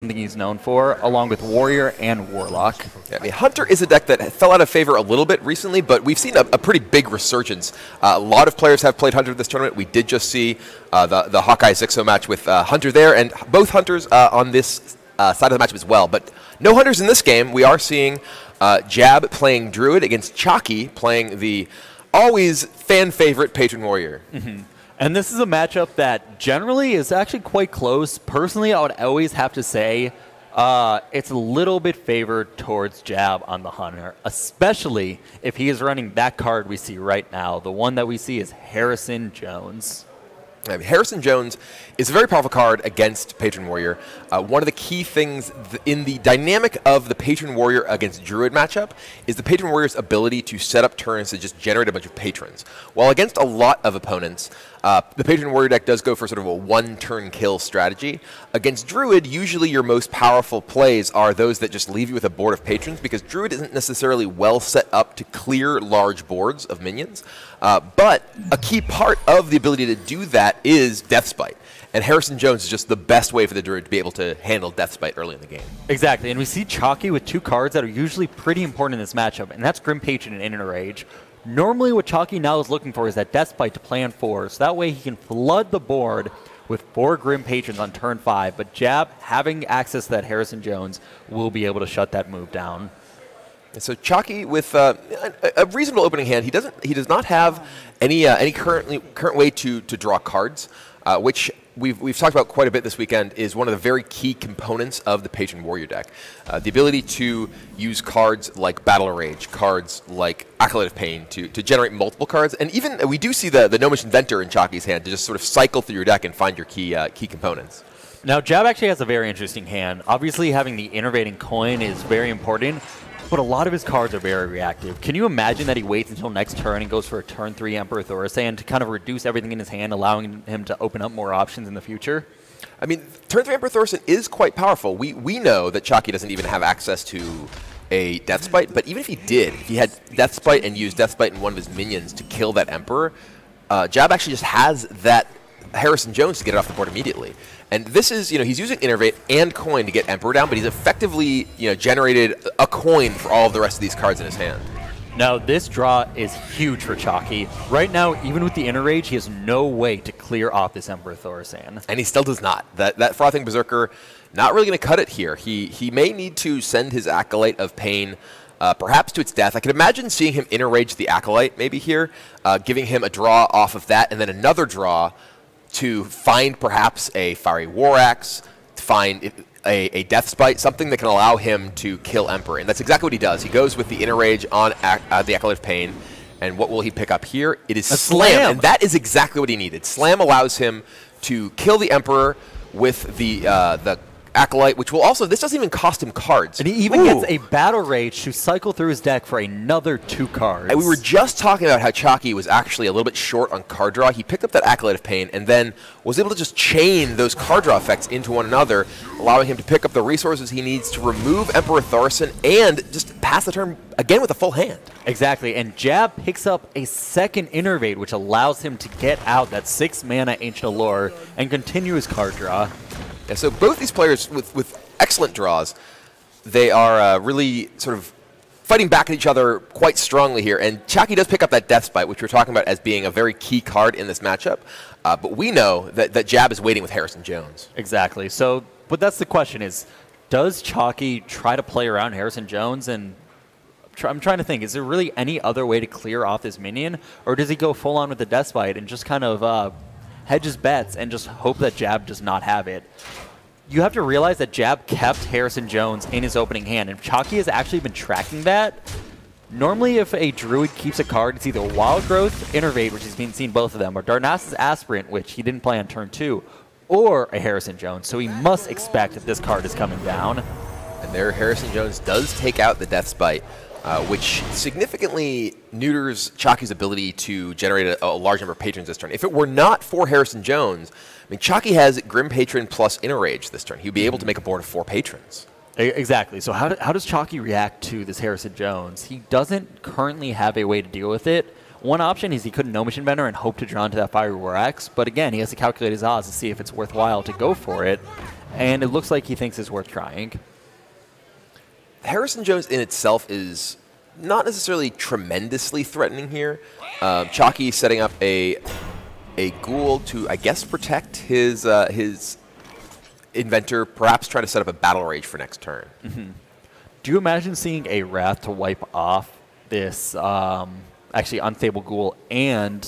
something he's known for, along with Warrior and Warlock. Yeah, I mean, Hunter is a deck that fell out of favor a little bit recently, but we've seen a pretty big resurgence. A lot of players have played Hunter this tournament. We did just see the Hawkeye Zixo match with Hunter there, and both Hunters on this side of the matchup as well. But no Hunters in this game. We are seeing Jab playing Druid against Chakki playing the always fan favorite Patron Warrior. Mm-hmm. And this is a matchup that generally is actually quite close. Personally, I would always have to say it's a little bit favored towards Jab on the Hunter, especially if he is running that card we see right now. The one that we see is Harrison Jones. I mean, Harrison Jones is a very powerful card against Patron Warrior. One of the key things in the dynamic of the Patron Warrior against Druid matchup is the Patron Warrior's ability to set up turns to just generate a bunch of patrons. While against a lot of opponents, the Patron Warrior deck does go for sort of a one-turn kill strategy. Against Druid, usually your most powerful plays are those that just leave you with a board of patrons, because Druid isn't necessarily well set up to clear large boards of minions. But a key part of the ability to do that is Deathspite. And Harrison Jones is just the best way for the Druid to be able to handle Deathspite early in the game. Exactly, and we see Chakki with two cards that are usually pretty important in this matchup, and that's Grim Patron and Inner Rage. Normally what Chakki now is looking for is that Deathspite to plan for, so that way he can flood the board with 4 Grim Patrons on turn 5, but Jab, having access to that Harrison Jones, will be able to shut that move down. And so Chakki with a reasonable opening hand, he does not have any current way to draw cards, which we've talked about quite a bit this weekend, is one of the very key components of the Patron Warrior deck. The ability to use cards like Battle Rage, cards like Acolyte of Pain to generate multiple cards, and even we do see the Gnomish Inventor in Chakki's hand to just sort of cycle through your deck and find your key components. Now Jab actually has a very interesting hand. Obviously having the Innervating Coin is very important, but a lot of his cards are very reactive. Can you imagine that he waits until next turn and goes for a turn 3 Emperor Thaurissan to kind of reduce everything in his hand, allowing him to open up more options in the future? I mean, turn 3 Emperor Thaurissan is quite powerful. We know that Chakki doesn't even have access to a Deathspite, but even if he did, if he had Deathspite and used Deathspite in one of his minions to kill that Emperor, Jab actually just has that Harrison Jones to get it off the board immediately. And this is, he's using Innervate and Coin to get Emperor down, but he's effectively, generated a coin for all of the rest of these cards in his hand. Now, this draw is huge for Chakki. Right now, even with the Inner Rage, he has no way to clear off this Emperor Thaurissan. And he still does not. That Frothing Berserker, not really going to cut it here. He may need to send his Acolyte of Pain perhaps to its death. I could imagine seeing him Inner Rage the Acolyte maybe here, giving him a draw off of that, and then another draw to find perhaps a Fiery War Axe, to find a Deathspite, something that can allow him to kill Emperor. And that's exactly what he does. He goes with the Inner Rage on the Acolyte of Pain, and what will he pick up here? It is Slam, and that is exactly what he needed. Slam allows him to kill the Emperor with the Acolyte, which will also, this doesn't even cost him cards. And he even gets a Battle Rage to cycle through his deck for another 2 cards. And we were just talking about how Chakki was actually a little bit short on card draw. He picked up that Acolyte of Pain and then was able to just chain those card draw effects into one another, allowing him to pick up the resources he needs to remove Emperor Thaurissan and just pass the turn again with a full hand. Exactly, and Jab picks up a second Innervate, which allows him to get out that 6 mana Ancient Allure and continue his card draw. Yeah, so both these players with excellent draws, they are really sort of fighting back at each other quite strongly here. And Chakki does pick up that Deathspite, which we're talking about as being a very key card in this matchup. But we know that Jab is waiting with Harrison Jones. Exactly. So, but that's the question is, does Chakki try to play around Harrison Jones? And I'm trying to think, is there really any other way to clear off this minion? Or does he go full on with the Deathspite and just kind of hedges bets and just hope that Jab does not have it? You have to realize that Jab kept Harrison Jones in his opening hand, and Chakki has actually been tracking that. Normally, if a Druid keeps a card, it's either Wild Growth, Innervate, which he's been seeing both of them, or Darnassus Aspirant, which he didn't play on turn 2, or a Harrison Jones. So he must expect that this card is coming down. And there, Harrison Jones does take out the Deathspite, which significantly neuters Chakki's ability to generate a large number of patrons this turn. If it were not for Harrison Jones, I mean, Chakki has Grim Patron plus Inner Rage this turn. He would be able to make a board of 4 patrons. Exactly. So how does Chakki react to this Harrison Jones? He doesn't currently have a way to deal with it. One option is he could Gnomish Inventor and hope to draw into that Fiery War Axe, but again, he has to calculate his odds to see if it's worthwhile to go for it. and it looks like he thinks it's worth trying. Harrison Jones in itself is not necessarily tremendously threatening here. Chakki setting up a ghoul to, I guess, protect his inventor, perhaps trying to set up a battle rage for next turn. Do you imagine seeing a Wrath to wipe off this actually unstable ghoul and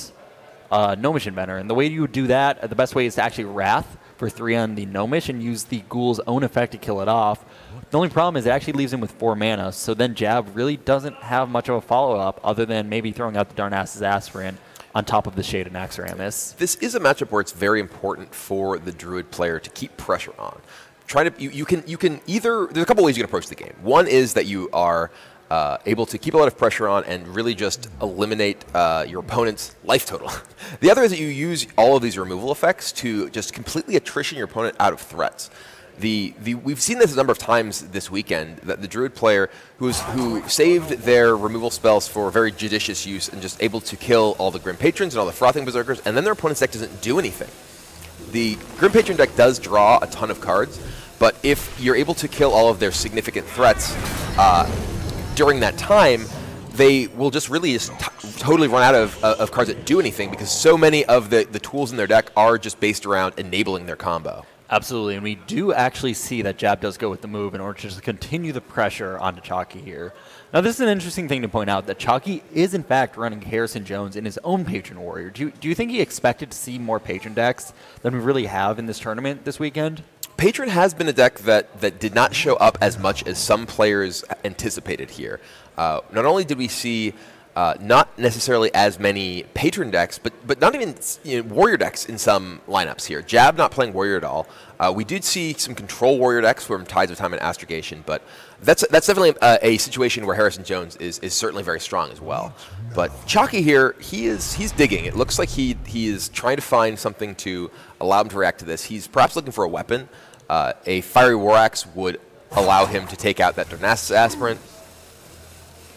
Gnomish Inventor? And the way you would do that, the best way is to actually Wrath for 3 on the Gnomish and use the ghoul's own effect to kill it off. The only problem is it actually leaves him with 4 mana, so then Jab really doesn't have much of a follow-up other than maybe throwing out the Darnassus Aspirant on top of the Shade and Naxxramas. This is a matchup where it's very important for the Druid player to keep pressure on. You can either, there's a couple ways you can approach the game. One is that you are able to keep a lot of pressure on and really just eliminate your opponent's life total. The other is that you use all of these removal effects to just completely attrition your opponent out of threats. We've seen this a number of times this weekend, that the Druid player who saved their removal spells for very judicious use and just able to kill all the Grim Patrons and all the Frothing Berserkers, and then their opponent's deck doesn't do anything. The Grim Patron deck does draw a ton of cards, but if you're able to kill all of their significant threats during that time, they will just really totally run out of cards that do anything, because so many of the tools in their deck are just based around enabling their combo. Absolutely, and we do actually see that Jab does go with the move in order to just continue the pressure onto Chakki here. Now, this is an interesting thing to point out, that Chakki is in fact running Harrison Jones in his own Patron Warrior. Do you think he expected to see more Patron decks than we really have in this tournament this weekend? Patron has been a deck that did not show up as much as some players anticipated here. Not only did we see not necessarily as many Patron decks, but not even Warrior decks in some lineups here. Jab not playing Warrior at all. We did see some Control Warrior decks from Tides of Time and Astrogation, but that's definitely a situation where Harrison Jones is certainly very strong as well. But Chakki here, he's digging. It looks like he is trying to find something to allow him to react to this. He's perhaps looking for a weapon. A Fiery War Axe would allow him to take out that Darnassus Aspirant.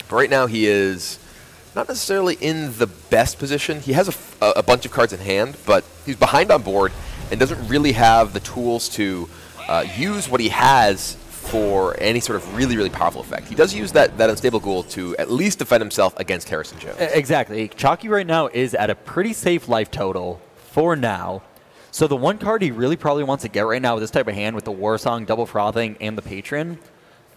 But right now he is not necessarily in the best position. He has a bunch of cards in hand, but he's behind on board and doesn't really have the tools to use what he has for any sort of really, really powerful effect. He does use that Unstable Ghoul to at least defend himself against Harrison Jones. Exactly. Chakki right now is at a pretty safe life total for now. So the one card he really probably wants to get right now with this type of hand, with the War Song, Double Frothing, and the Patron,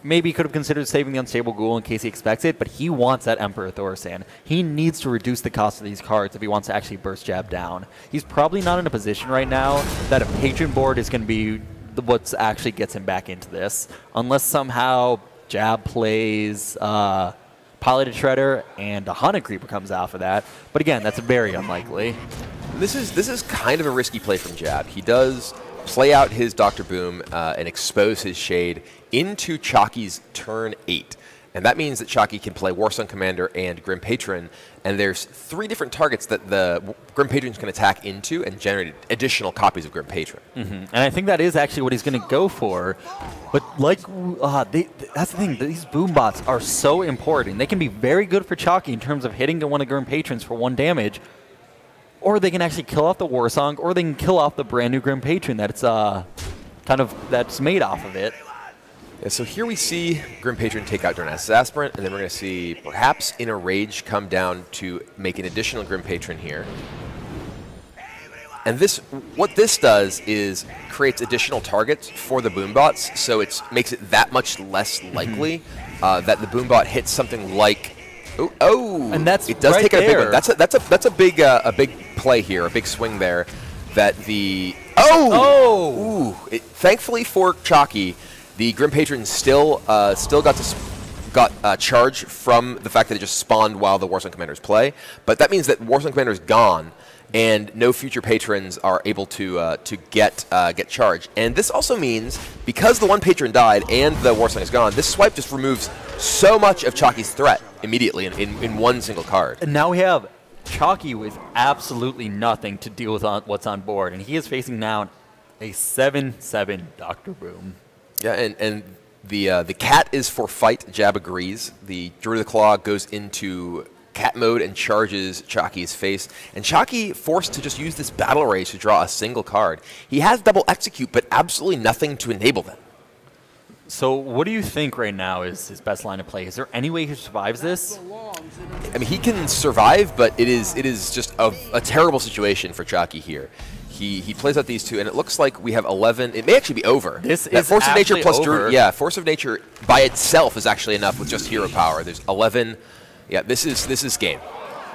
maybe he could have considered saving the Unstable Ghoul in case he expects it, but he wants that Emperor Thaurissan. He needs to reduce the cost of these cards if he wants to actually burst Jab down. He's probably not in a position right now that a Patron board is going to be what actually gets him back into this, unless somehow Jab plays Piloted Shredder and a Haunted Creeper comes out for that. But again, that's very unlikely. This is kind of a risky play from Jab. He does play out his Dr. Boom and expose his Shade into Chakki's turn 8. And that means that Chakki can play Warsong Commander and Grim Patron, and there's 3 different targets that the Grim Patrons can attack into and generate additional copies of Grim Patron. And I think that is actually what he's going to go for. But like, that's the thing, these boom bots are so important. They can be very good for Chakki in terms of hitting one of Grim Patrons for 1 damage, or they can actually kill off the Warsong, or they can kill off the brand new Grim Patron that's that's made off of it. Yeah, so here we see Grim Patron take out Darnassus Aspirant, and then we're going to see perhaps Inner Rage come down to make an additional Grim Patron here. And what this does is creates additional targets for the Boombots, so it makes it that much less likely that the Boombot hits something like and that's it does right take out a big there. one. That's a big play here, a big swing there. That the thankfully for Chakki, the Grim Patron still got charge from the fact that it just spawned while the Warsong Commanders play. But that means that Warsong Commander is gone, and no future patrons are able to get charged. And this also means, because the one patron died and the Warsong is gone, this swipe just removes so much of Chakki's threat immediately in one single card. And now we have Chakki with absolutely nothing to deal with what's on board, and he is facing now a 7/7 Dr. Boom. Yeah, and the cat is for fight. Jab agrees. The Druid of the Claw goes into cat mode and charges Chakki's face. And Chakki forced to just use this battle rage to draw a single card. He has double execute, but absolutely nothing to enable them. So what do you think right now is his best line of play? Is there any way he survives this? I mean, he can survive, but it is just a terrible situation for Chakki here. He plays out these two, and it looks like we have 11. It may actually be over. This is Force of Nature plus over. Yeah, Force of Nature by itself is actually enough with just hero power. There's 11. Yeah, this is game.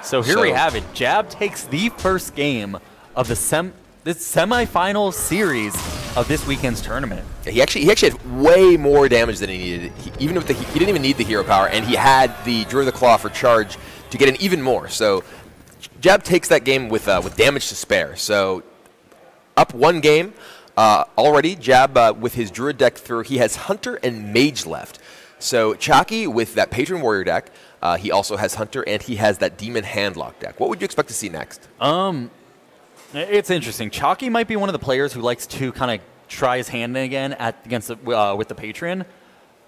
So here we have it. Jab takes the first game of the semifinal series of this weekend's tournament. He actually had way more damage than he needed. He didn't even need the hero power, and he had the Drew of the Claw for charge to get in even more. So Jab takes that game with damage to spare. So up one game already. Jab with his Druid deck through. He has Hunter and Mage left. So Chakki with that Patron Warrior deck. He also has Hunter, and he has that Demon Handlock deck. What would you expect to see next? It's interesting. Chakki might be one of the players who likes to kind of try his hand again with the Patron,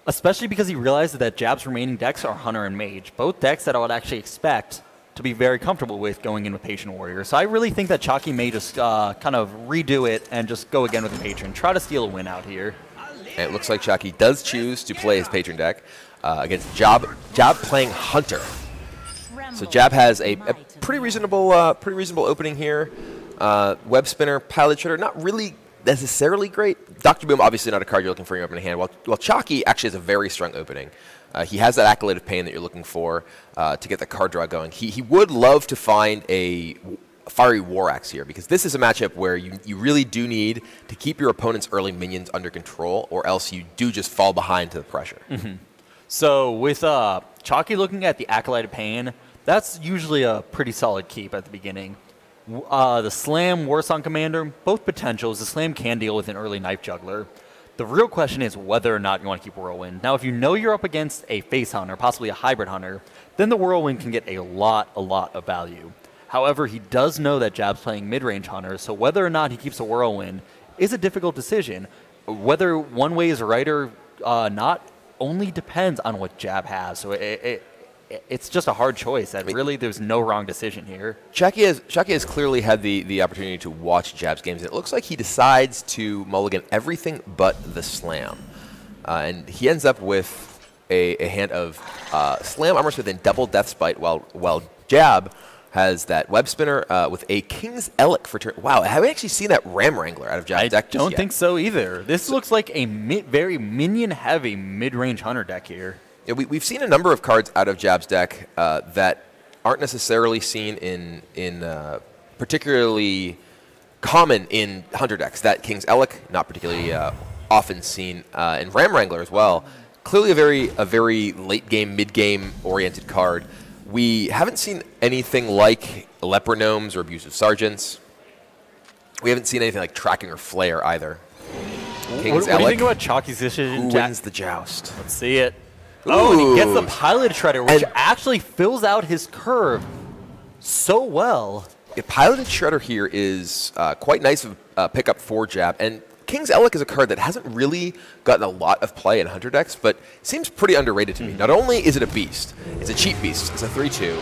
especially because he realizes that Jab's remaining decks are Hunter and Mage, both decks that I would actually expect to be very comfortable with going in with Patron Warrior. So I really think that Chakki may just kind of redo it and just go again with the Patron, try to steal a win out here. And it looks like Chakki does choose to play his Patron deck against Jab playing Hunter. So Jab has a pretty reasonable opening here. Web Spinner, Pilot Shredder, not really necessarily great. Dr. Boom, obviously not a card you're looking for in your opening hand. While Chakki actually has a very strong opening. He has that Accolade of Pain that you're looking for to get the card draw going. He would love to find a Fiery War Axe here, because this is a matchup where you really do need to keep your opponent's early minions under control, or else you do just fall behind to the pressure. Mm-hmm. So with Chakki looking at the Accolade of Pain, that's usually a pretty solid keep at the beginning. The Slam, Warsong Commander, both potentials. The Slam can deal with an early Knife Juggler. The real question is whether or not you want to keep Whirlwind. Now, if you know you're up against a Face Hunter, possibly a Hybrid Hunter, then the Whirlwind can get a lot of value. However, he does know that Jab's playing mid-range Hunter, so whether or not he keeps a Whirlwind is a difficult decision. Whether one way is right or not only depends on what Jab has. So it's just a hard choice. That really, there's no wrong decision here. Chakki has clearly had the opportunity to watch Jab's games. It looks like he decides to mulligan everything but the Slam. And he ends up with a hand of Slam, Armor Smith, and double Death Spite, while Jab has that Web Spinner with a King's Elk for turn. Wow, have we actually seen that Ram Wrangler out of Jab's deck? I don't think so either. This looks like a very minion-heavy mid-range Hunter deck here. Yeah, we've seen a number of cards out of Jab's deck that aren't necessarily seen in particularly common in Hunter decks. That King's Elk, not particularly often seen, and Ram Wrangler as well. Clearly a very late game, mid game oriented card. We haven't seen anything like Leper Gnomes or Abusive Sergeants. We haven't seen anything like Tracking or Flare either. What do you think about Chakki's decision? Who wins the joust? Let's see it. Oh, and he gets the Pilot Shredder, which actually fills out his curve so well. A Piloted Shredder here is quite nice of a pickup for Jab. And King's Elk is a card that hasn't really gotten a lot of play in Hunter decks, but seems pretty underrated to me. Not only is it a beast, it's a cheap beast, it's a 3/2,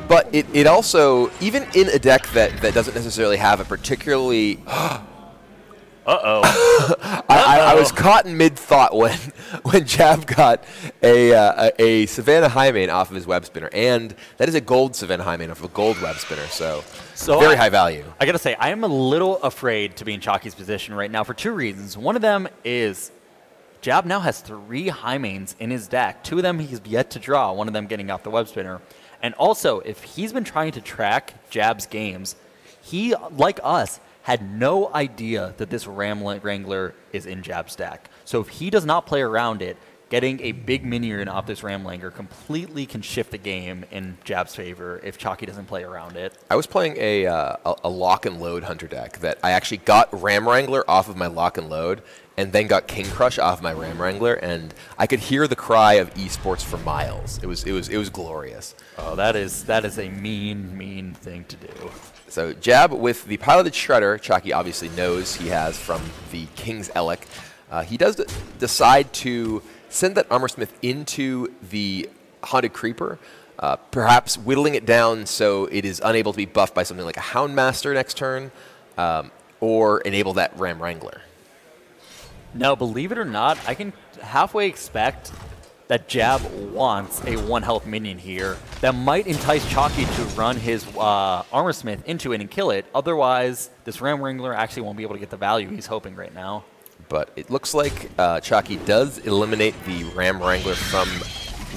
but it also, even in a deck that doesn't necessarily have a particularly... I was caught in mid-thought when Jab got a Savannah Highmane off of his Web Spinner, and that is a gold Savannah Highmane off of a gold Web Spinner, so very high value. I gotta say, I am a little afraid to be in Chakki's position right now for two reasons. One of them is Jab now has 3 Highmanes in his deck. 2 of them he's yet to draw, one of them getting off the Web Spinner. And also, if he's been trying to track Jab's games, he, like us, had no idea that this Ram Wrangler is in Jab's deck. So if he does not play around it, getting a big minion off this Ram Wrangler completely can shift the game in Jab's favor if Chakki doesn't play around it. I was playing a lock and load Hunter deck that I actually got Ram Wrangler off of my lock and load, and then got King Crush off my Ram Wrangler, and I could hear the cry of eSports for miles. It was glorious. Oh, that is a mean thing to do. So Jab with the Piloted Shredder, Chakki obviously knows he has from the King's Elk. He does decide to send that Armor Smith into the Haunted Creeper, Perhaps whittling it down so it is unable to be buffed by something like a Houndmaster next turn, or enable that Ram Wrangler. Now, believe it or not, I can halfway expect that Jab wants a 1-health minion here that might entice Chakki to run his Armor Smith into it and kill it. Otherwise, this Ram Wrangler actually won't be able to get the value he's hoping right now. But it looks like Chakki does eliminate the Ram Wrangler from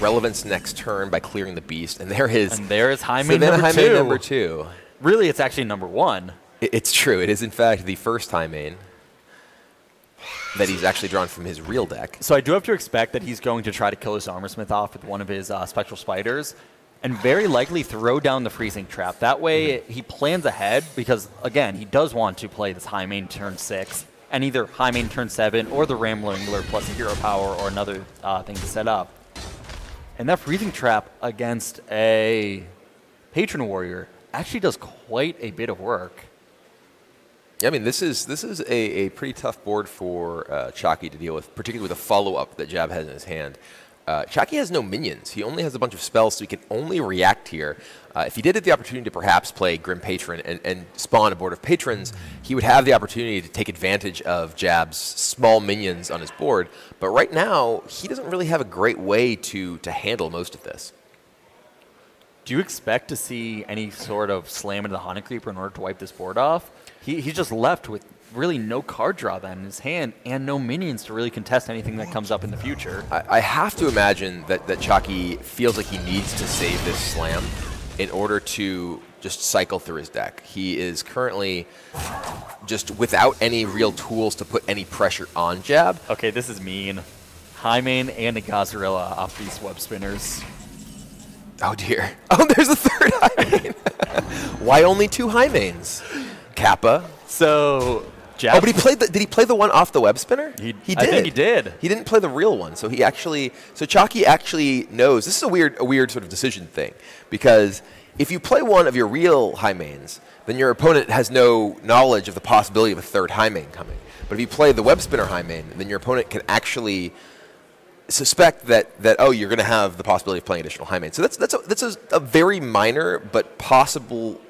relevance next turn by clearing the beast, and there is High Main number 2. Really, it's actually number 1. It's true. It is, in fact, the first High Main that he's actually drawn from his real deck. So I do have to expect that he's going to try to kill his Armor Smith off with one of his Spectral Spiders, and very likely throw down the Freezing Trap. That way, he plans ahead, because, again, he does want to play this High Main turn 6, and either High Main turn 7, or the Ram Wrangler plus a Hero Power, or another thing to set up. And that Freezing Trap against a Patron Warrior actually does quite a bit of work. Yeah, I mean, this is a pretty tough board for Chakki to deal with, particularly with a follow-up that Jab has in his hand. Chakki has no minions. He only has a bunch of spells, so he can only react here. If he did have the opportunity to perhaps play Grim Patron and spawn a board of patrons, he would have the opportunity to take advantage of Jab's small minions on his board. But right now, he doesn't really have a great way to handle most of this. Do you expect to see any sort of slam into the Haunted Creeper in order to wipe this board off? He's just left with really no card draw then in his hand and no minions to really contest anything that comes up in the future. I have to imagine that Chakki feels like he needs to save this slam in order to just cycle through his deck. He is currently just without any real tools to put any pressure on Jab. Okay, this is mean. High Main and a Gazarilla off these web spinners. Oh dear. Oh, there's a third High Main. Why only 2 High Mains? Kappa. So Jab. Oh, but did he play the one off the web spinner? He did. I think he did. He didn't play the real one, so Chakki actually knows. This is a weird sort of decision thing, because if you play one of your real High Mains, then your opponent has no knowledge of the possibility of a third High Main coming. But if you play the web spinner High Main, then your opponent can actually suspect that oh, you're going to have the possibility of playing additional High Main. So that's a very minor but possible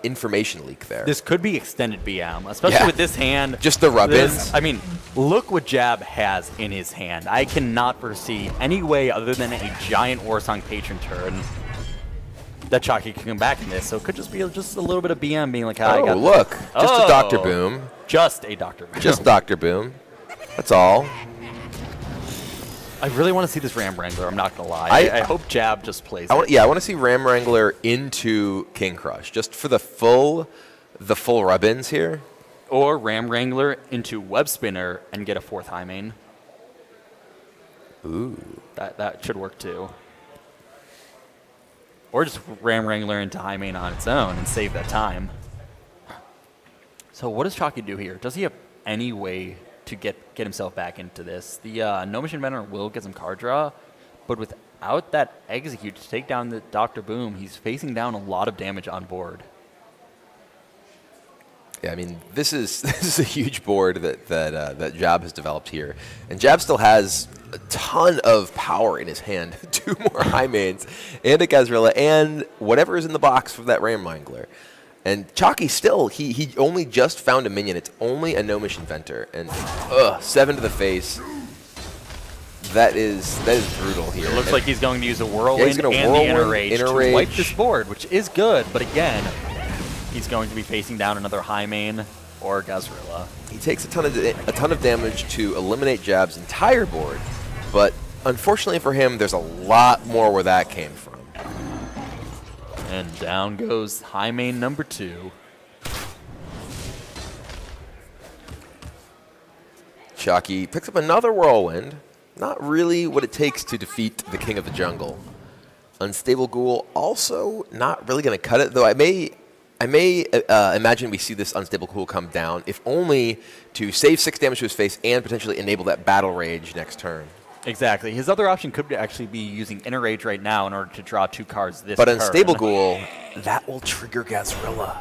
information leak there. This could be extended BM, especially with this hand. Just the rub-ins. I mean, look what Jab has in his hand. I cannot foresee any way other than a giant Warsong Patron turn that Chakki can come back in this. So it could just be just a little bit of BM being like, I got look. Just a Dr. Boom. Just a Dr. Boom. Just Dr. Boom. That's all. I really want to see this Ram Wrangler, I'm not going to lie. I hope Jab just plays it. Yeah, I want to see Ram Wrangler into King Crush, just for the full rub-ins here. Or Ram Wrangler into Web Spinner and get a 4th High Main. Ooh. That should work too. Or just Ram Wrangler into High Main on its own and save that time. So what does Chakki do here? Does he have any way to get himself back into this? The Gnomish Inventor will get some card draw, but without that execute to take down the Dr. Boom, he's facing down a lot of damage on board. Yeah, I mean, this is a huge board that Jab has developed here, and Jab still has a ton of power in his hand. 2 more High Mains, and a Gazrilla, and whatever is in the box for that Ram Wrangler. And Chakki still, he only just found a minion. It's only a Gnomish Inventor, and 7 to the face. That is brutal here. It looks like he's going to use a Whirlwind and the Inner Rage to wipe this board, which is good, but again, he's going to be facing down another High Main or Gazrilla. He takes a ton of damage to eliminate Jab's entire board, but unfortunately for him, there's a lot more where that came from. And down goes High Main number 2. Chakki picks up another Whirlwind. Not really what it takes to defeat the King of the Jungle. Unstable Ghoul also not really going to cut it, though I may imagine we see this Unstable Ghoul come down, if only to save 6 damage to his face and potentially enable that Battle Rage next turn. Exactly. His other option could actually be using Inner Rage right now in order to draw 2 cards this turn. But Unstable Ghoul, that will trigger Gazrilla.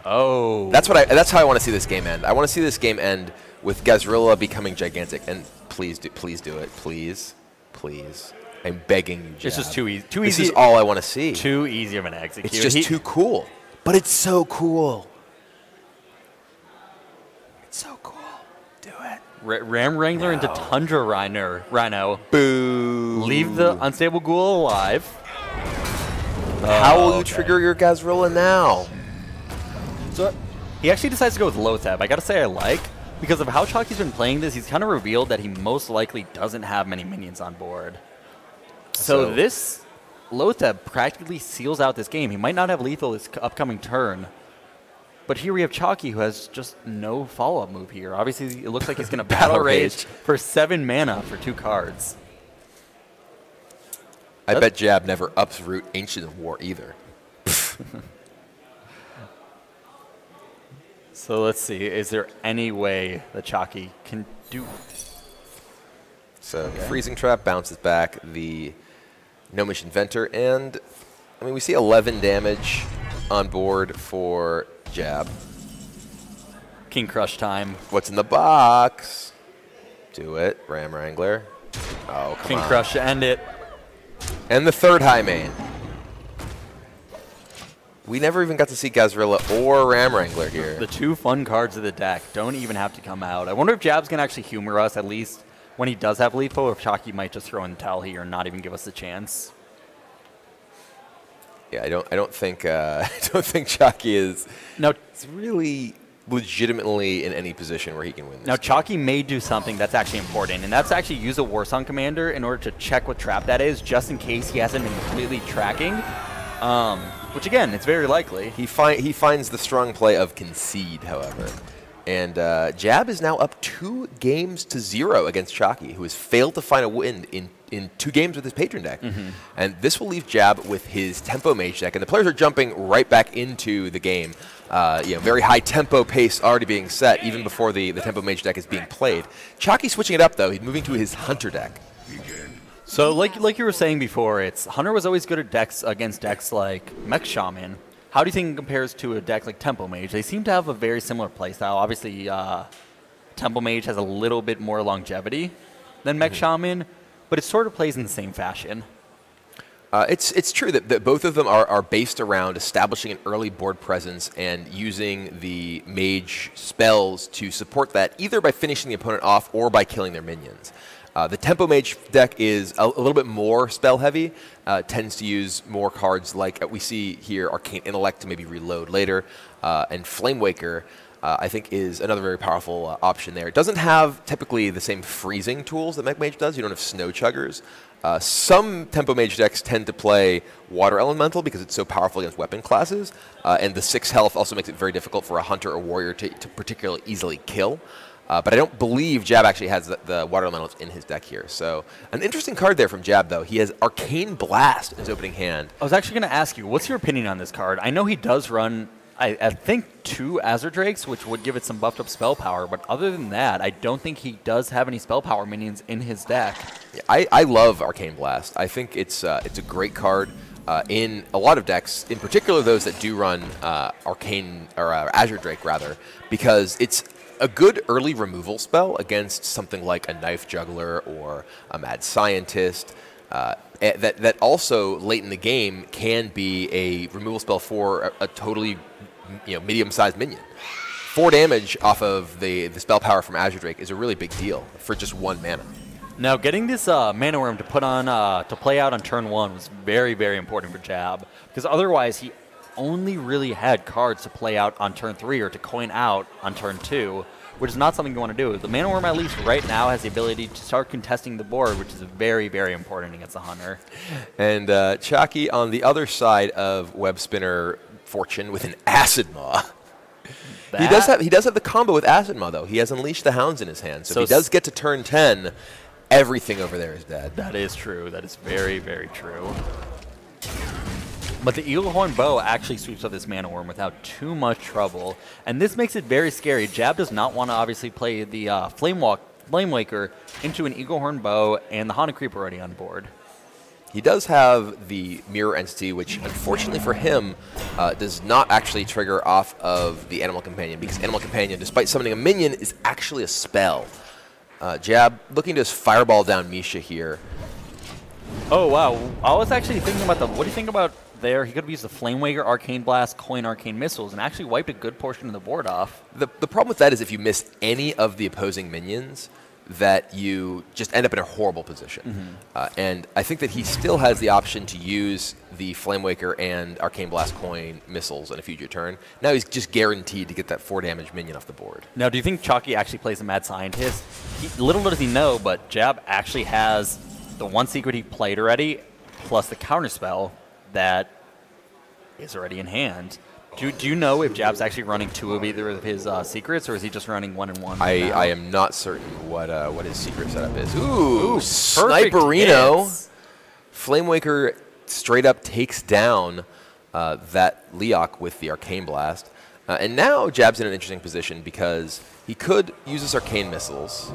Oh. That's how I want to see this game end. I want to see this game end with Gazrilla becoming gigantic. And please do it. Please. Please. I'm begging you, Jab. It's just too easy. This is all I want to see. Too easy of an execute. It's just too cool. But it's so cool. It's so cool. Do it. Ram Wrangler into Tundra Rhino. Boo. Leave the Unstable Ghoul alive. How will you trigger your Gazrilla now? So he actually decides to go with Lotheb. I gotta say I like, because of how Chakki's been playing this, he's kind of revealed that he most likely doesn't have many minions on board. So this Lotheb practically seals out this game. He might not have lethal this upcoming turn, but here we have Chakki, who has just no follow-up move here. Obviously, it looks like he's going to Battle Rage for 7 mana for 2 cards. I bet Jab never uproot Ancient of War either. So let's see. Is there any way that Chakki can do it? So Freezing Trap bounces back the Gnomish Inventor, and I mean we see 11 damage on board for Jab. King Crush time. What's in the box? Do it, Ram Wrangler. Oh, come King on. Crush to end it. And the third high main. We never even got to see Gazrilla or Ram Wrangler here. The 2 fun cards of the deck don't even have to come out. I wonder if Jab's going to actually humor us, at least when he does have lethal, or if Chakki might just throw in Tell here and not even give us a chance. Yeah, I don't think Chakki is really legitimately in any position where he can win this. Now, game. Chakki may do something that's actually important, and that's actually use a Warsong Commander in order to check what trap that is, just in case he hasn't been completely tracking. Which, again, it's very likely. He finds the strong play of Concede, however. And Jab is now up 2-0 against Chakki, who has failed to find a win in 2 games with his Patron deck. And this will leave Jab with his Tempo Mage deck. And the players are jumping right back into the game. Very high tempo pace already being set even before the Tempo Mage deck is being played. Chakki switching it up, though. He's moving to his Hunter deck. So, like you were saying before, Hunter was always good at decks against decks like Mech Shaman. How do you think it compares to a deck like Tempo Mage? They seem to have a very similar playstyle. Obviously, Tempo Mage has a little bit more longevity than Mech Shaman, but it sort of plays in the same fashion. It's true that both of them are based around establishing an early board presence and using the mage spells to support that, either by finishing the opponent off or by killing their minions. The Tempo Mage deck is a little bit more spell heavy, tends to use more cards like we see here, Arcane Intellect to maybe reload later, and Flame Waker I think is another very powerful option there. It doesn't have typically the same freezing tools that Mech Mage does. You don't have Snow Chuggers. Some Tempo Mage decks tend to play Water Elemental because it's so powerful against weapon classes, and the 6 health also makes it very difficult for a Hunter or Warrior to particularly easily kill. But I don't believe Jab actually has the Water Elementals in his deck here. So an interesting card there from Jab, though. He has Arcane Blast in his opening hand. I was actually going to ask you, what's your opinion on this card? I know he does run, I think, 2 Azure Drakes, which would give it some buffed up spell power. But other than that, I don't think he does have any spell power minions in his deck. Yeah, I love Arcane Blast. I think it's a great card in a lot of decks, in particular those that do run Arcane or Azure Drake, rather, because it's a good early removal spell against something like a Knife Juggler or a Mad Scientist. That also late in the game can be a removal spell for a totally medium-sized minion. 4 damage off of the spell power from Azure Drake is a really big deal for just 1 mana. Now, getting this Mana Worm to put on to play out on turn 1 was very, very important for Jab, because otherwise he only really had cards to play out on turn 3 or to coin out on turn 2, which is not something you want to do. The Mana Worm, at least right now, has the ability to start contesting the board, which is very, very important against the Hunter. And Chakki on the other side of Web Spinner Fortune with an Acid Maw. He does have the combo with Acid Maw, though. He has Unleash the Hounds in his hand, so if he does get to turn 10, everything over there is dead. That is true. That is very, very true. But the Eaglehorn Bow actually sweeps up this Mana Worm without too much trouble. And this makes it very scary. Jab does not want to obviously play the Flame Waker into an Eaglehorn Bow and the Haunted Creep already on board. He does have the Mirror Entity, which unfortunately for him does not actually trigger off of the Animal Companion, because Animal Companion, despite summoning a minion, is actually a spell. Jab looking to just fireball down Misha here. Oh, wow. I was actually thinking about what do you think about there? He could have used the Flame Waker, Arcane Blast, Coin, Arcane Missiles, and actually wiped a good portion of the board off. The problem with that is if you miss any of the opposing minions, that you just end up in a horrible position. And I think that he still has the option to use the Flame Waker and Arcane Blast Coin missiles in a future turn. Now he's just guaranteed to get that 4 damage minion off the board. Now, do you think Chakki actually plays a Mad Scientist? Little does he know, but Jab actually has the one secret he played already, plus the counterspell that is already in hand. Do you know if Jab's actually running 2 of either of his secrets, or is he just running 1 and 1? I am not certain what his secret setup is. Ooh, Sniperino. Flame Waker straight up takes down that Leok with the Arcane Blast. And now Jab's in an interesting position because he could use his Arcane Missiles,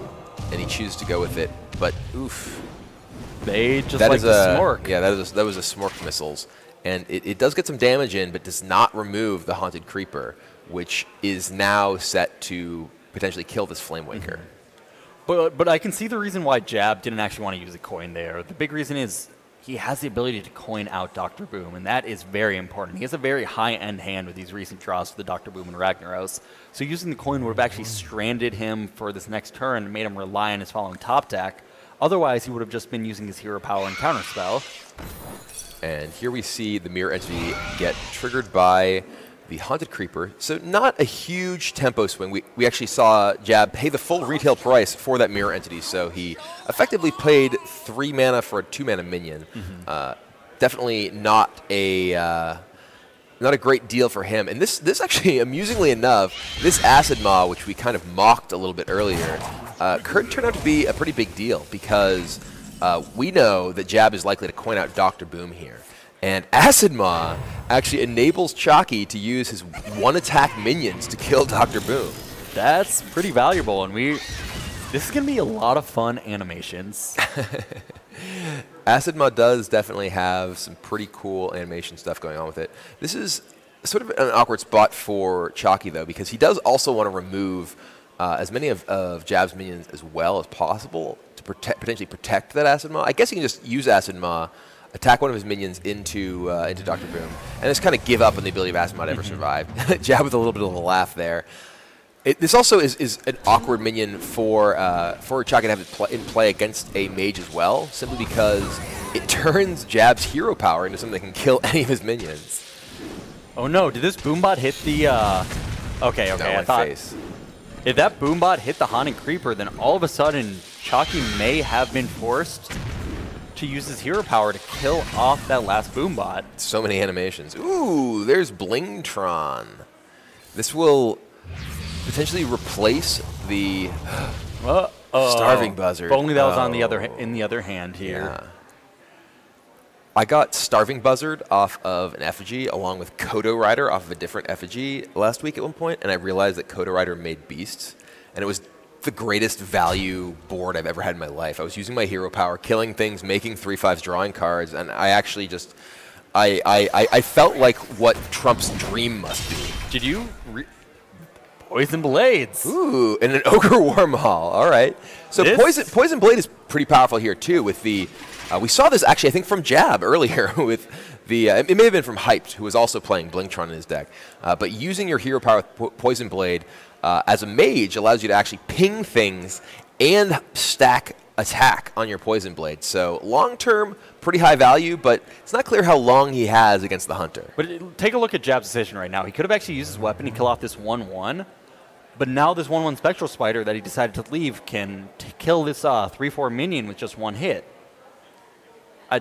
and he chooses to go with it, but oof. They just like the Smork. Yeah, that was a Smork Missiles. And it does get some damage in, but does not remove the Haunted Creeper, which is now set to potentially kill this Flame Waker. But I can see the reason why Jab didn't actually want to use a coin there. The big reason is he has the ability to coin out Dr. Boom, and that is very important. He has a very high-end hand with these recent draws to the Dr. Boom and Ragnaros. So using the coin would have actually stranded him for this next turn and made him rely on his following top deck. Otherwise, he would have just been using his hero power and counterspell. And here we see the Mirror Entity get triggered by the Haunted Creeper. So not a huge tempo swing. We actually saw Jab pay the full retail price for that Mirror Entity. So he effectively paid 3 mana for a 2-mana minion. Definitely not a great deal for him. And this actually, amusingly enough, this Acid Maw, which we kind of mocked a little bit earlier, could turn out to be a pretty big deal because we know that Jab is likely to coin out Dr. Boom here. And Acid Maw actually enables Chakki to use his 1-attack minions to kill Dr. Boom. That's pretty valuable, and this is going to be a lot of fun animations. Acid Maw does definitely have some pretty cool animation stuff going on with it. This is sort of an awkward spot for Chakki, though, because he does also want to remove as many of Jab's minions as well as possible to potentially protect that Acid Maw. I guess he can just use Acid Maw, attack one of his minions into Dr. Boom, and just kind of give up on the ability of Acid Maw to ever survive. Jab with a little bit of a laugh there. This also is an awkward minion for Chakki to have in play against a mage as well, simply because it turns Jab's hero power into something that can kill any of his minions. Oh no, did this Boombot hit the... Okay, no, I thought... Face. If that Boombot hit the Haunted Creeper, then all of a sudden, Chakki may have been forced to use his hero power to kill off that last Boombot. So many animations. Ooh, there's Blingtron. This will potentially replace the Starving Buzzard. If only that was on in the other hand here. Yeah. I got Starving Buzzard off of an effigy along with Kodo Rider off of a different effigy last week at one point, and I realized that Kodo Rider made beasts, and it was the greatest value board I've ever had in my life. I was using my hero power, killing things, making 3/5s, drawing cards, and I actually just I felt like what Trump's dream must be. Did you Poison Blades? Ooh, and an Ogre Wormhole. All right. So Poison Blade is pretty powerful here too. With the we saw this actually I think from Jab earlier with the it may have been from Hyped, who was also playing Blingtron in his deck. But using your hero power with Poison Blade as a mage allows you to actually ping things and stack attack on your Poison Blade. So long term, pretty high value, but it's not clear how long he has against the Hunter. But take a look at Jab's decision right now. He could have actually used his weapon to kill off this 1/1, but now this 1/1 Spectral Spider that he decided to leave can kill this 3/4 minion with just one hit.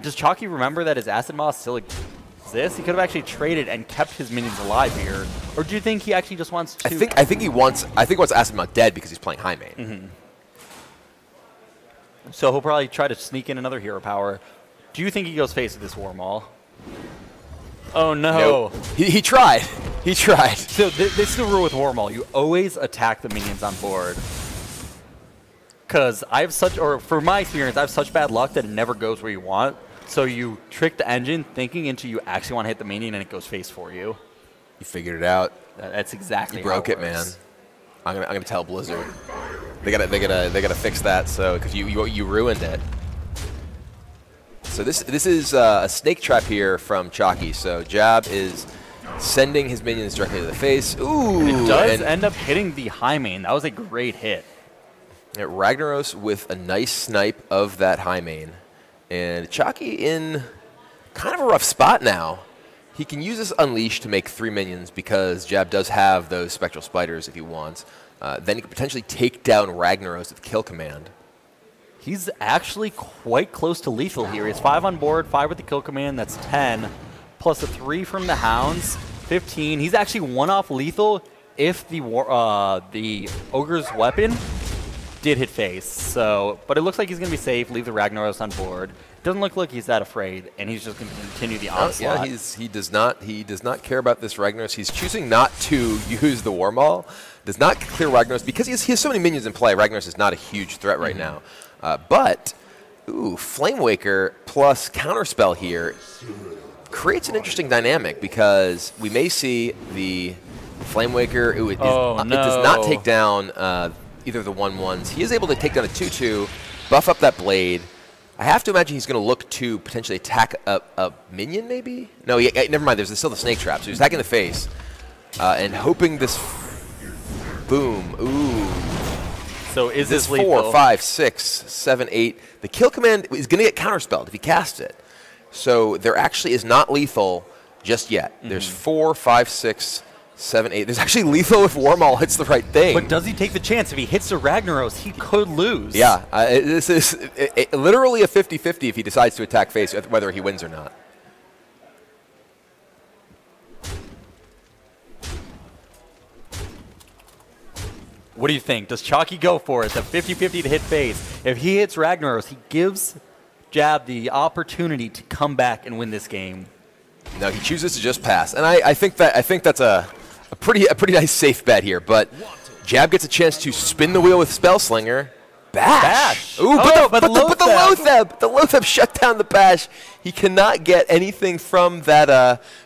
Does Chakki remember that his Acid Maw still exists? He could have actually traded and kept his minions alive here, or do you think he actually just wants to? I think he wants Acid Maw dead because he's playing High Main. Mm-hmm. So he'll probably try to sneak in another hero power. Do you think he goes face with this Wormhole? Oh no! Nope. He tried. He tried. So this is the rule with Wormhole: you always attack the minions on board. Because from my experience, I have such bad luck that it never goes where you want. So you trick the engine thinking into you actually want to hit the minion, and it goes face for you. You figured it out. That's exactly. You broke it, man. I'm gonna tell Blizzard. They gotta fix that. So because you ruined it. So this is a snake trap here from Chakki. So Jab is sending his minions directly to the face. Ooh! It does end up hitting the high main. That was a great hit. Ragnaros with a nice snipe of that high main. And Chakki in kind of a rough spot now. He can use this Unleash to make 3 minions because Jab does have those Spectral Spiders if he wants. Then he could potentially take down Ragnaros with Kill Command. He's actually quite close to lethal here. He has 5 on board, 5 with the Kill Command, that's 10. Plus a 3 from the Hounds, 15. He's actually 1 off lethal if the Ogre's weapon did hit face. So, but it looks like he's going to be safe, leave the Ragnaros on board. Doesn't look like he's that afraid, and he's just going to continue the onslaught. Yeah, he does not care about this Ragnaros. He's choosing not to use the War Maul. Does not clear Ragnaros because he has so many minions in play. Ragnaros is not a huge threat right now. But Flamewaker plus Counterspell here creates an interesting dynamic because we may see the Flamewaker. It does not take down either the 1/1s. He is able to take down a 2/2, buff up that blade. I have to imagine he's going to look to potentially attack a minion, maybe? No, never mind. There's still the snake trap. So he's attacking the face and hoping this boom. Ooh. So is this 4, 5, 6, 7, 8. The Kill Command is going to get counterspelled if he casts it. So there actually is not lethal just yet. There's 4, 5, 6, 7, 8. There's actually lethal if War Maul hits the right thing. But does he take the chance? If he hits the Ragnaros, he could lose. Yeah, this is literally a 50-50 if he decides to attack face, whether he wins or not. What do you think? Does Chakki go for it? The 50-50 to hit face. If he hits Ragnaros, he gives Jab the opportunity to come back and win this game. No, he chooses to just pass, and I think that's a pretty nice safe bet here. But Jab gets a chance to spin the wheel with Spellslinger. Bash. Ooh, but the Loatheb shut down the bash. He cannot get anything from that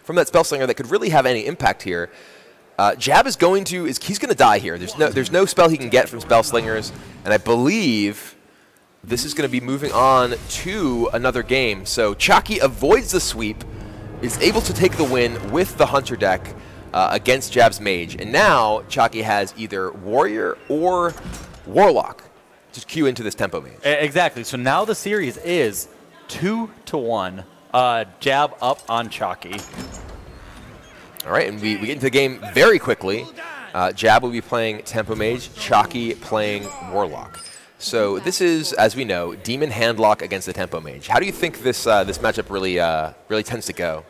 Spellslinger that could really have any impact here. Jab he's going to die here. There's no spell he can get from Spellslingers, and I believe this is going to be moving on to another game. So Chakki avoids the sweep, is able to take the win with the Hunter deck against Jab's Mage, and now Chakki has either Warrior or Warlock to queue into this Tempo Mage. Exactly. So now the series is 2-1. Jab up on Chakki. All right, and we get into the game very quickly. Jab will be playing Tempo Mage, Chakki playing Warlock. So this is, as we know, Demon Handlock against the Tempo Mage. How do you think this matchup really tends to go?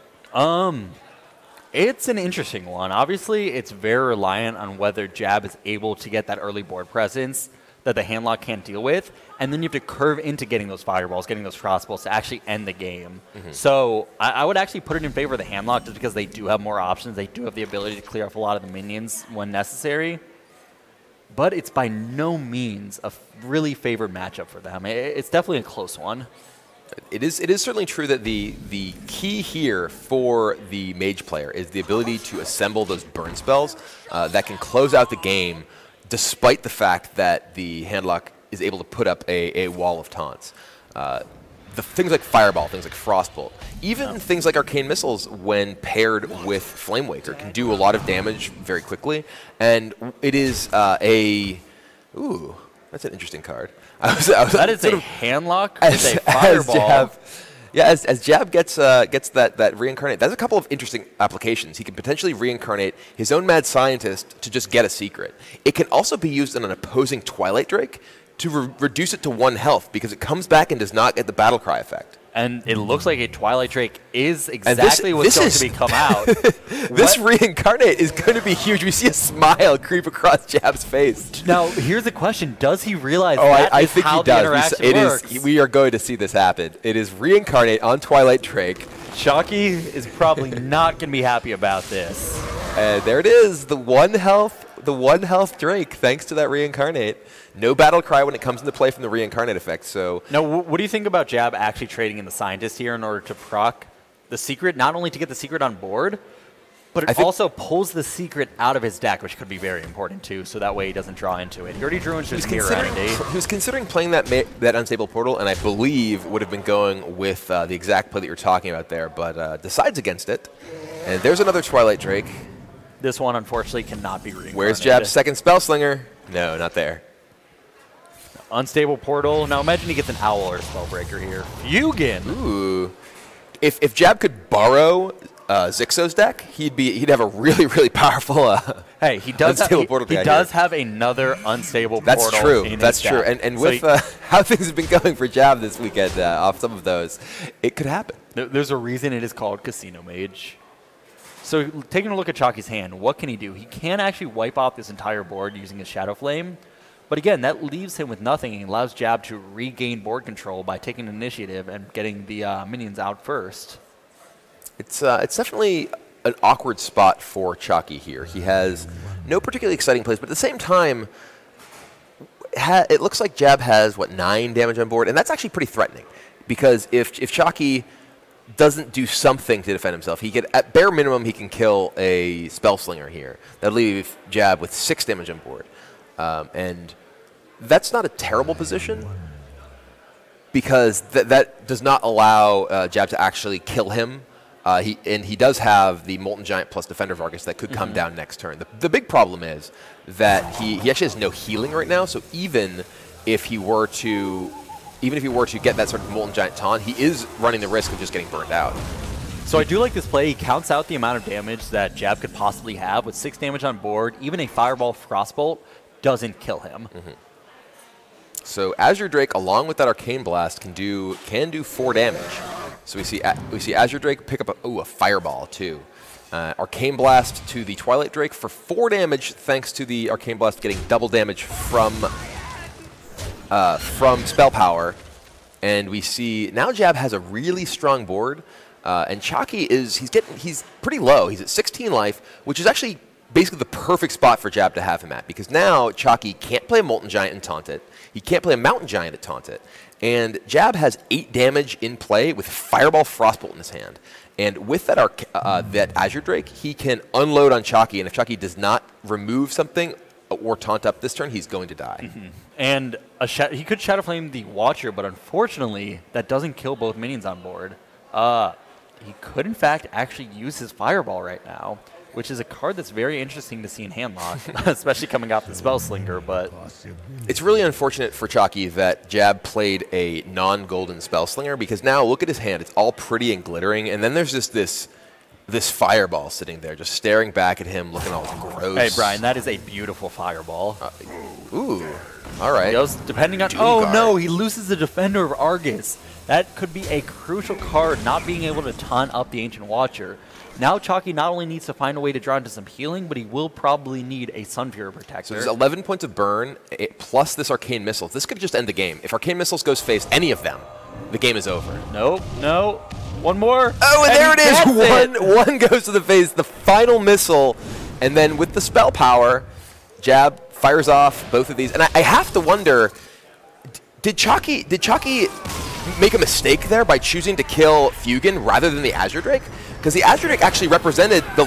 It's an interesting one. Obviously, it's very reliant on whether Jab is able to get that early board presence that the Handlock can't deal with, and then you have to curve into getting those fireballs, getting those crossbows to actually end the game. So I would actually put it in favor of the Handlock just because they do have more options. They do have the ability to clear off a lot of the minions when necessary. But it's by no means a really favored matchup for them. It's definitely a close one. It is certainly true that the key here for the Mage player is the ability to assemble those burn spells that can close out the game despite the fact that the Handlock is able to put up a wall of taunts. The things like Fireball, things like Frostbolt, even things like Arcane Missiles when paired with Flamewaker can do a lot of damage very quickly, and it is ooh, that's an interesting card. That is a Handlock with a Fireball. As Jab gets that reincarnate, that's a couple of interesting applications. He can potentially reincarnate his own Mad Scientist to just get a secret. It can also be used in an opposing Twilight Drake to reduce it to 1 health because it comes back and does not get the Battlecry effect. And it looks like a Twilight Drake is exactly what's going to be come out. This reincarnate is going to be huge. We see a smile creep across Jab's face. Now, here's the question. Does he realize I think how he does. the interaction works? We are going to see this happen. It is reincarnate on Twilight Drake. Chakki is probably not going to be happy about this. And there it is, the 1 health Drake, thanks to that reincarnate. No battle cry when it comes into play from the reincarnate effect. So now, what do you think about Jab actually trading in the Scientist here in order to proc the secret, not only to get the secret on board, But it also pulls the secret out of his deck, which could be very important too, so that way he doesn't draw into it. He already drew into his mirror entity. He was considering playing that unstable portal, and I believe would have been going with the exact play that you're talking about there, but decides against it. And there's another Twilight Drake. This one, unfortunately, cannot be reincarnated. Where's Jab's second Spellslinger? No, not there. Unstable portal. Now imagine he gets an Owl or a Spellbreaker here. Fugin! Ooh. If Jab could borrow Zixo's deck, he'd have a really, really powerful hey, he does unstable portal he does have another unstable portal. That's true. In That's his true. deck. And with how things have been going for Jab this weekend off some of those, it could happen. There's a reason it is called Casino Mage. So taking a look at Chakki's hand, what can he do? He can actually wipe off this entire board using his Shadow Flame. But again, that leaves him with nothing and allows Jab to regain board control by taking initiative and getting the minions out first. It's definitely an awkward spot for Chakki here. He has no particularly exciting plays, but at the same time, it looks like Jab has, 9 damage on board, and that's actually pretty threatening. Because if Chakki doesn't do something to defend himself, he could, at bare minimum, he can kill a Spellslinger here. That'll leave Jab with 6 damage on board. And that's not a terrible position, because that does not allow Jab to actually kill him. He does have the Molten Giant plus Defender Vargas that could come down next turn. The big problem is that he actually has no healing right now, so even if he were to get that sort of Molten Giant taunt, he is running the risk of just getting burned out. So I do like this play. He counts out the amount of damage that Jab could possibly have with 6 damage on board. Even a Fireball Frostbolt doesn't kill him. So Azure Drake, along with that Arcane Blast, can do 4 damage. So we see Azure Drake pick up a Fireball too. Arcane Blast to the Twilight Drake for 4 damage, thanks to the Arcane Blast getting double damage from spell power. And we see now Jab has a really strong board, and Chakki he's pretty low. He's at 16 life, which is actually basically the perfect spot for Jab to have him at, because now Chakki can't play a Molten Giant and taunt it. He can't play a Mountain Giant and taunt it. And Jab has 8 damage in play with Fireball Frostbolt in his hand. And with that Azure Drake, he can unload on Chakki, and if Chakki does not remove something or taunt up this turn, he's going to die. And he could Shadow Flame the Watcher, but unfortunately, that doesn't kill both minions on board. He could, in fact, actually use his Fireball right now, which is a card that's very interesting to see in Handlock, especially coming off the Spellslinger. But it's really unfortunate for Chakki that Jab played a non-golden Spellslinger, because now look at his hand. It's all pretty and glittering, and then there's just this Fireball sitting there, just staring back at him, looking all gross. Hey, Brian, that is a beautiful Fireball. Ooh, all right. Depending on... Oh, no, he loses the Defender of Argus. That could be a crucial card, not being able to taunt up the Ancient Watcher. Now Chakki not only needs to find a way to draw into some healing, but he will probably need a Sunfury Protector. So there's 11 points of burn, plus this Arcane Missile. This could just end the game. If Arcane Missiles goes face any of them, the game is over. Nope, no. One more. Oh, and there it is! One goes to the face, the final missile, and then with the spell power, Jab fires off both of these. And I have to wonder, did Chakki make a mistake there by choosing to kill Fugin rather than the Azure Drake? Because the Azure Drake actually represented the